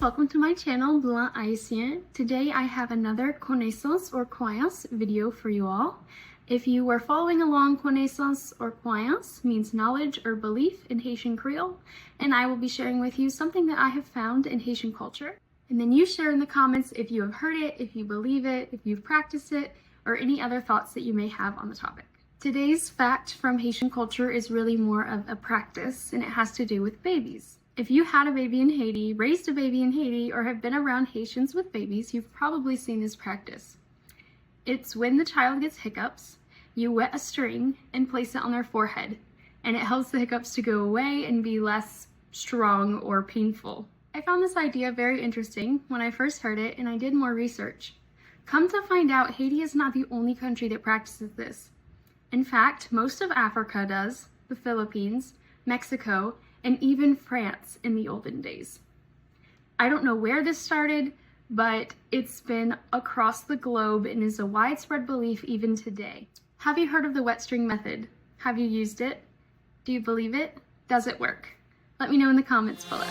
welcome to my channel Blanc Haitien. Today I have another Konnensans or Kwayans video for you all. If you were following along, Konnensans or Kwayans means knowledge or belief in Haitian Creole, and I will be sharing with you something that I have found in Haitian culture. And then you share in the comments if you have heard it, if you believe it, if you've practiced it, or any other thoughts that you may have on the topic. Today's fact from Haitian culture is really more of a practice, and it has to do with babies. If you had a baby in Haiti, raised a baby in Haiti, or have been around Haitians with babies, you've probably seen this practice. It's when the child gets hiccups, you wet a string and place it on their forehead, and it helps the hiccups to go away and be less strong or painful. I found this idea very interesting when I first heard it, and I did more research. Come to find out, Haiti is not the only country that practices this. In fact, most of Africa does, the Philippines, Mexico, and even France in the olden days. I don't know where this started, but it's been across the globe and is a widespread belief even today. Have you heard of the wet string method? Have you used it? Do you believe it? Does it work? Let me know in the comments below.